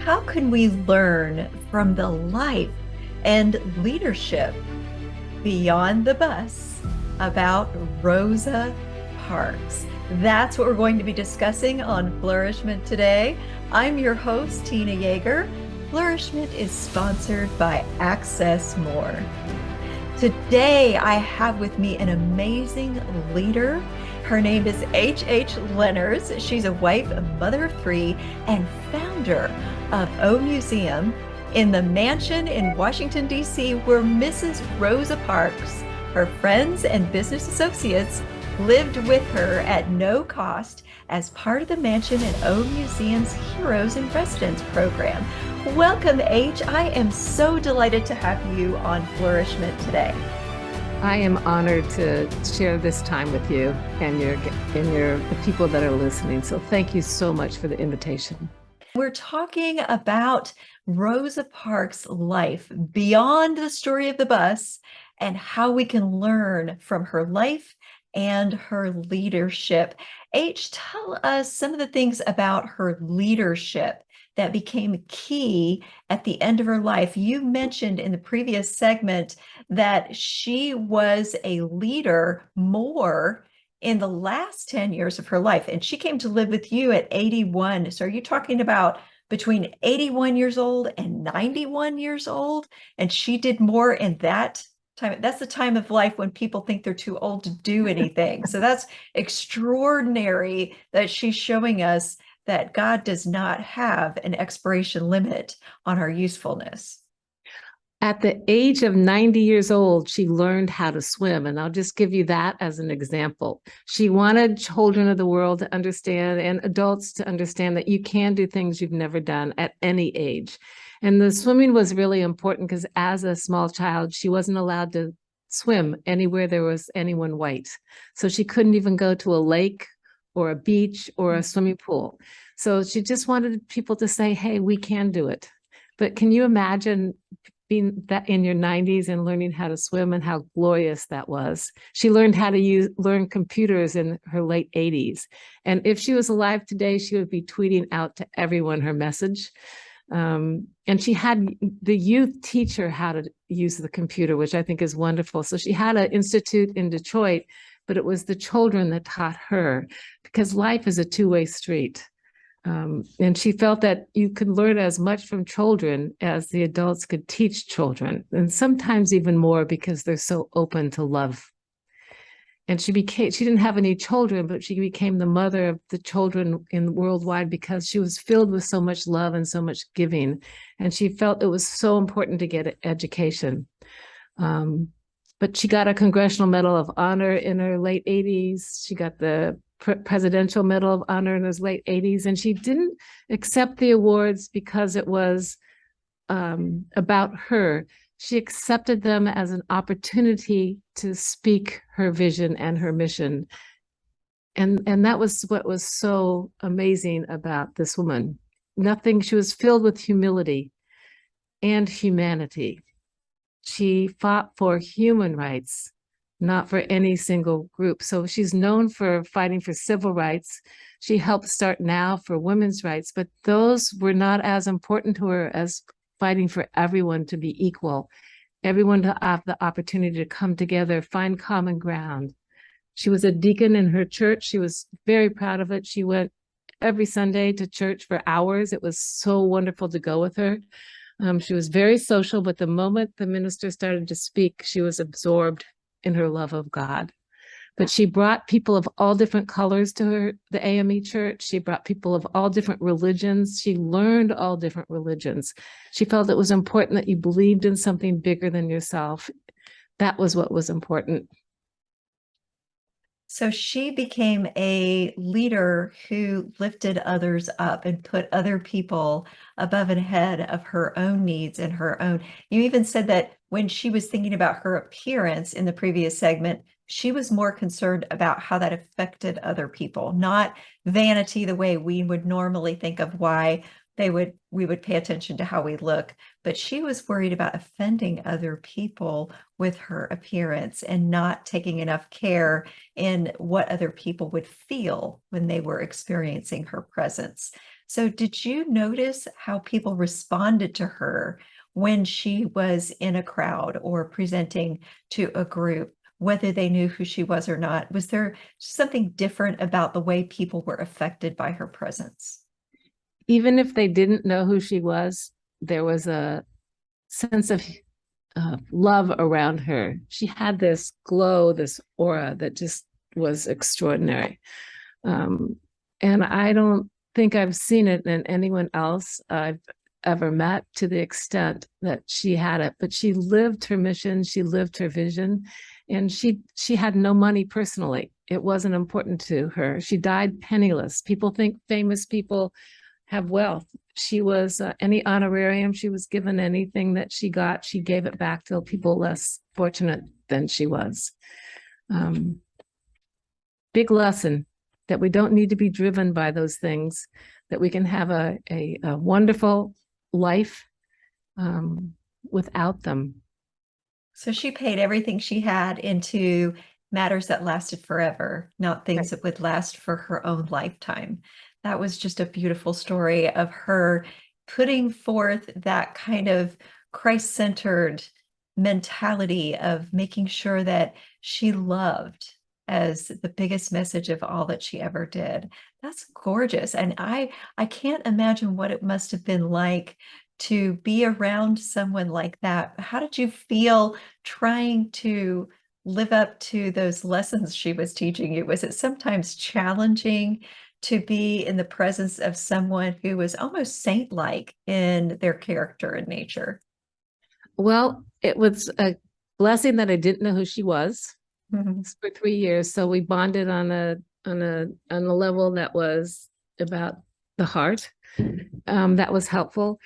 how can we learn from the life and leadership beyond the bus about Rosa Parks? That's what we're going to be discussing on Flourish-Meant today. I'm your host, Tina Yeager. Flourish-Meant is sponsored by Access More. Today, I have with me an amazing leader. Her name is H.H. Leonards. She's a wife, a mother of three, and founder of O Museum in the mansion in Washington, D.C., where Mrs. Rosa Parks, her friends and business associates, lived with her at no cost as part of the mansion and O Museum's Heroes in Residence program. Welcome, H. I am so delighted to have you on Flourish-Meant today. I am honored to share this time with you and the people that are listening. So thank you so much for the invitation. We're talking about Rosa Parks' life beyond the story of the bus and how we can learn from her life and her leadership. H, tell us some of the things about her leadership that became key at the end of her life. You mentioned in the previous segment that she was a leader more in the last 10 years of her life, and she came to live with you at 81. So are you talking about between 81 years old and 91 years old? And she did more in that time. That's the time of life when people think they're too old to do anything. So that's extraordinary that she's showing us that God does not have an expiration limit on our usefulness. At the age of 90 years old, she learned how to swim. And I'll just give you that as an example. She wanted children of the world to understand and adults to understand that you can do things you've never done at any age. And the swimming was really important because as a small child, she wasn't allowed to swim anywhere there was anyone white. So she couldn't even go to a lake or a beach or a swimming pool. So she just wanted people to say, hey, we can do it. But can you imagine being that in your 90s and learning how to swim and how glorious that was? She learned how to learn computers in her late 80s. And if she was alive today, she would be tweeting out to everyone her message. And she had the youth teach her how to use the computer, which I think is wonderful. So she had an institute in Detroit, but it was the children that taught her, because life is a two-way street. And she felt that you could learn as much from children as the adults could teach children, and sometimes even more because they're so open to love. And she didn't have any children, but she became the mother of the children in worldwide because she was filled with so much love and so much giving. And she felt it was so important to get an education. But she got a Congressional Medal of Honor in her late 80s. She got the Presidential Medal of Honor in her late 80s. And she didn't accept the awards because it was about her. She accepted them as an opportunity to speak her vision and her mission. And that was what was so amazing about this woman. She was filled with humility and humanity. She fought for human rights, not for any single group. So she's known for fighting for civil rights. She helped start Now for women's rights, but those were not as important to her as fighting for everyone to be equal, everyone to have the opportunity to come together, find common ground. She was a deacon in her church. She was very proud of it. She went every Sunday to church for hours. It was so wonderful to go with her. She was very social, but the moment the minister started to speak, she was absorbed in her love of God. But she brought people of all different colors to the AME church. She brought people of all different religions. She learned all different religions. She felt it was important that you believed in something bigger than yourself. That was what was important. So she became a leader who lifted others up and put other people above and ahead of her own needs and her own. You even said that when she was thinking about her appearance in the previous segment, she was more concerned about how that affected other people, not vanity the way we would normally think of why we would pay attention to how we look, but she was worried about offending other people with her appearance and not taking enough care in what other people would feel when they were experiencing her presence. So did you notice how people responded to her when she was in a crowd or presenting to a group, whether they knew who she was or not? Was there something different about the way people were affected by her presence? Even if they didn't know who she was, there was a sense of love around her. She had this glow, this aura that just was extraordinary. And I don't think I've seen it in anyone else I've ever met to the extent that she had it. But she lived her mission, she lived her vision, and she had no money personally. It wasn't important to her. She died penniless. People think famous people have wealth. She was any honorarium she was given, anything that she got, she gave it back to people less fortunate than she was. Big lesson that we don't need to be driven by those things, that we can have a wonderful life without them. So she paid everything she had into matters that lasted forever, not things that would last for her own lifetime. That was just a beautiful story of her putting forth that kind of Christ-centered mentality of making sure that she loved as the biggest message of all that she ever did. That's gorgeous. And I can't imagine what it must have been like to be around someone like that. How did you feel trying to live up to those lessons she was teaching you? Was it sometimes challenging to be in the presence of someone who was almost saint-like in their character and nature? Well, it was a blessing that I didn't know who she was for 3 years. So we bonded on a level that was about the heart. That was helpful.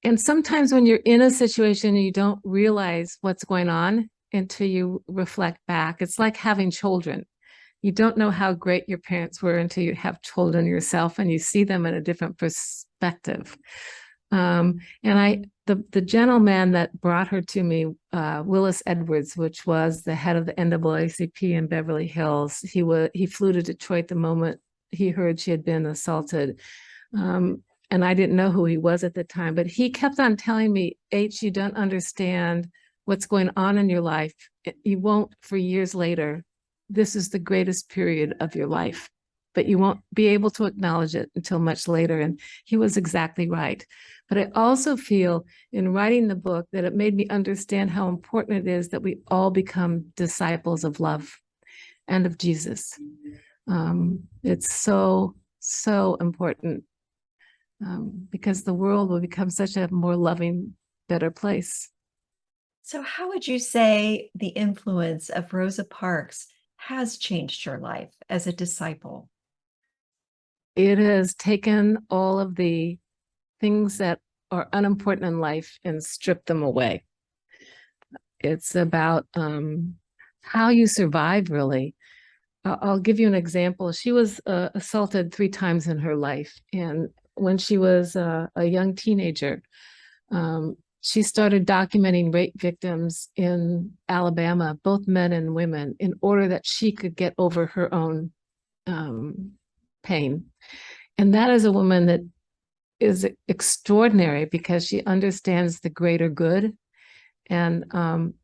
And sometimes when you're in a situation and you don't realize what's going on until you reflect back, it's like having children. You don't know how great your parents were until you have children yourself and you see them in a different perspective. And the gentleman that brought her to me, Willis Edwards, which was the head of the NAACP in Beverly Hills, he flew to Detroit the moment he heard she had been assaulted. And I didn't know who he was at the time, but he kept on telling me, H, you don't understand what's going on in your life. You won't for years later. This is the greatest period of your life, but you won't be able to acknowledge it until much later. And he was exactly right. But I also feel in writing the book that it made me understand how important it is that we all become disciples of love and of Jesus. It's so, so important. Because the world will become such a more loving, better place. So how would you say the influence of Rosa Parks has changed your life as a disciple? It has taken all of the things that are unimportant in life and stripped them away. It's about how you survive, really. I'll give you an example. She was assaulted 3 times in her life. And when she was a young teenager, she started documenting rape victims in Alabama, both men and women, in order that she could get over her own pain. And that is a woman that is extraordinary because she understands the greater good. And and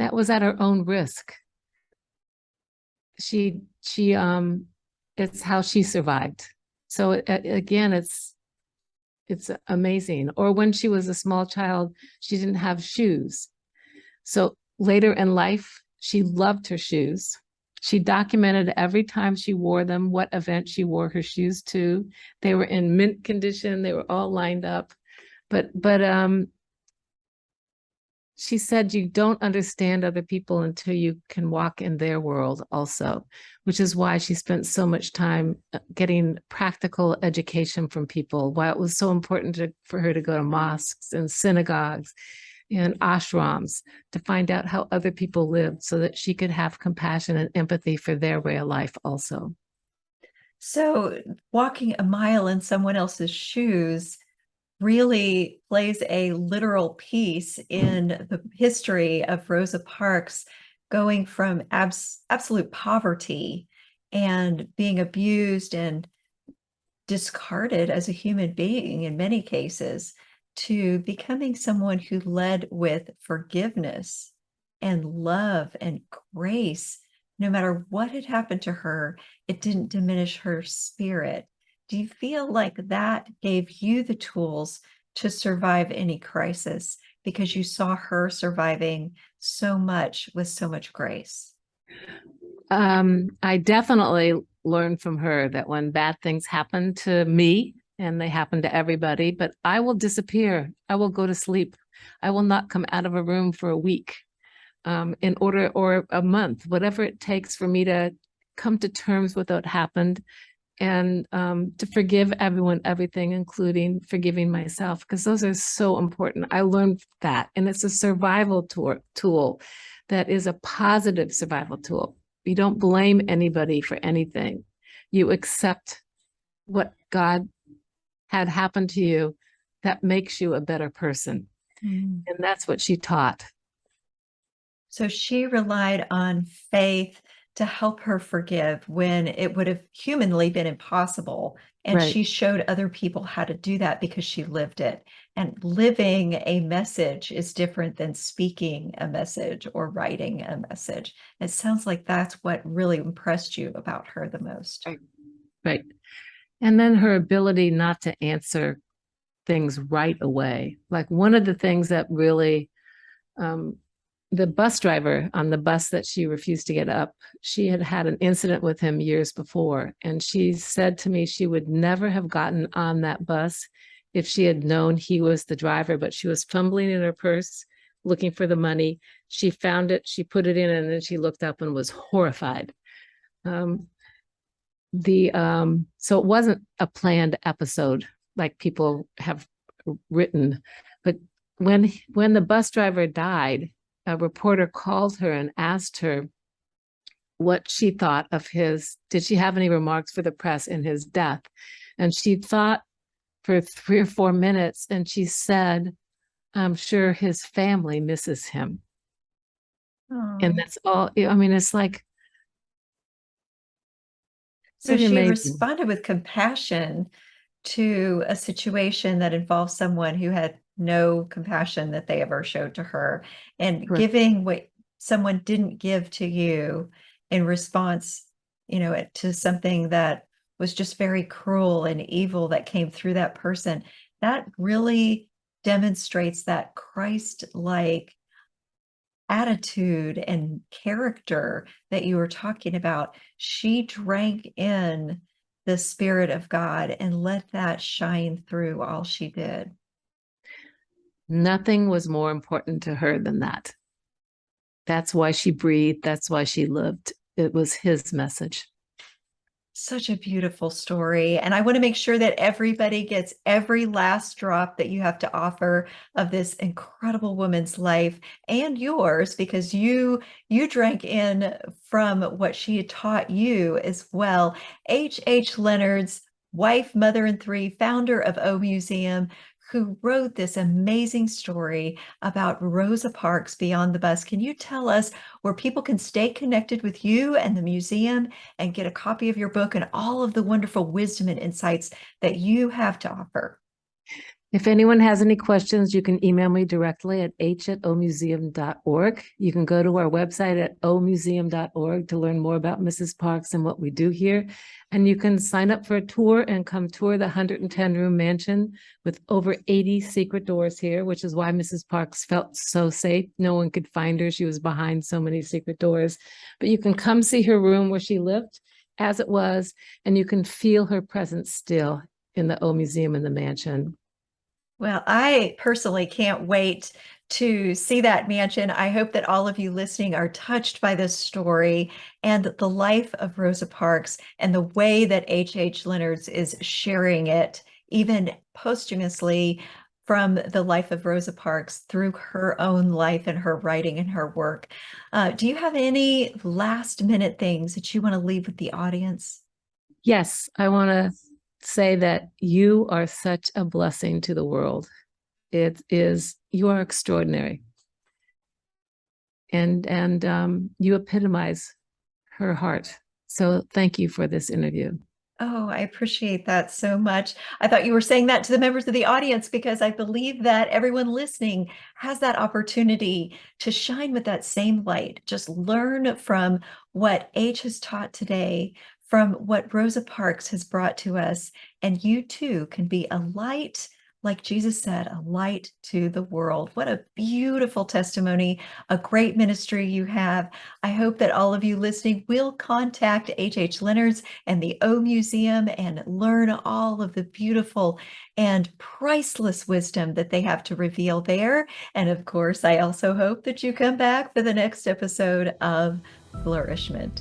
that was at her own risk. It's how she survived. So again, it's amazing. Or when she was a small child, she didn't have shoes. So later in life, she loved her shoes. She documented every time she wore them, what event she wore her shoes to. They were in mint condition. They were all lined up. But she said you don't understand other people until you can walk in their world also, which is why she spent so much time getting practical education from people, why it was so important for her to go to mosques and synagogues and ashrams to find out how other people lived so that she could have compassion and empathy for their way of life also. So walking a mile in someone else's shoes really plays a literal piece in the history of Rosa Parks going from absolute poverty and being abused and discarded as a human being in many cases to becoming someone who led with forgiveness and love and grace. No matter what had happened to her, it didn't diminish her spirit. Do you feel like that gave you the tools to survive any crisis because you saw her surviving so much with so much grace? I definitely learned from her that when bad things happen to me, and they happen to everybody, but I will disappear. I will go to sleep. I will not come out of a room for a week, in order, or a month, whatever it takes for me to come to terms with what happened, and to forgive everyone, everything, including forgiving myself, because those are so important. I learned that, and it's a survival tool that is a positive survival tool. You don't blame anybody for anything. You accept what God had happened to you that makes you a better person. Mm. And that's what she taught. So she relied on faith to help her forgive when it would have humanly been impossible. And Right. she showed other people how to do that because she lived it. And living a message is different than speaking a message or writing a message. It sounds like that's what really impressed you about her the most. Right. Right. And then her ability not to answer things right away. Like one of the things that really, um, the bus driver on the bus that she refused to get up, she had had an incident with him years before. And she said to me she would never have gotten on that bus if she had known he was the driver, but she was fumbling in her purse looking for the money. She found it, she put it in, and then she looked up and was horrified. Um, so it wasn't a planned episode like people have written, but when the bus driver died, a reporter called her and asked her what she thought of did she have any remarks for the press in his death? And she thought for 3 or 4 minutes, and she said, I'm sure his family misses him. And Oh. that's all. I mean, it's like So pretty she amazing. responded with compassion to a situation that involved someone who had no compassion that they ever showed to her, and Correct. giving what someone didn't give to you in response, to something that was just very cruel and evil that came through that person. That really demonstrates that Christ-like attitude and character that you were talking about. She drank in the Spirit of God and let that shine through all she did. Nothing was more important to her than that. That's why she breathed. That's why she lived. It was his message. Such a beautiful story. And I want to make sure that everybody gets every last drop that you have to offer of this incredible woman's life and yours, because you drank in from what she had taught you as well. H. Leonards, wife, mother, and three, founder of O Museum, who wrote this amazing story about Rosa Parks beyond the bus. Can you tell us where people can stay connected with you and the museum and get a copy of your book and all of the wonderful wisdom and insights that you have to offer? If anyone has any questions, you can email me directly at h@omuseum.org. You can go to our website at omuseum.org to learn more about Mrs. Parks and what we do here. And you can sign up for a tour and come tour the 110-room mansion with over 80 secret doors here, which is why Mrs. Parks felt so safe. No one could find her. She was behind so many secret doors. But you can come see her room where she lived as it was, and you can feel her presence still in the O Museum in the mansion. Well, I personally can't wait to see that mansion. I hope that all of you listening are touched by this story and the life of Rosa Parks and the way that H. Leonards is sharing it, even posthumously, from the life of Rosa Parks through her own life and her writing and her work. Do you have any last minute things that you want to leave with the audience? Yes, I want to say that you are such a blessing to the world. You are extraordinary. And you epitomize her heart. So thank you for this interview. Oh, I appreciate that so much. I thought you were saying that to the members of the audience because I believe that everyone listening has that opportunity to shine with that same light. Just learn from what H has taught today, from what Rosa Parks has brought to us, and you too can be a light, like Jesus said, a light to the world. What a beautiful testimony, a great ministry you have. I hope that all of you listening will contact H. Leonards and the O Museum and learn all of the beautiful and priceless wisdom that they have to reveal there. And of course, I also hope that you come back for the next episode of Flourishment.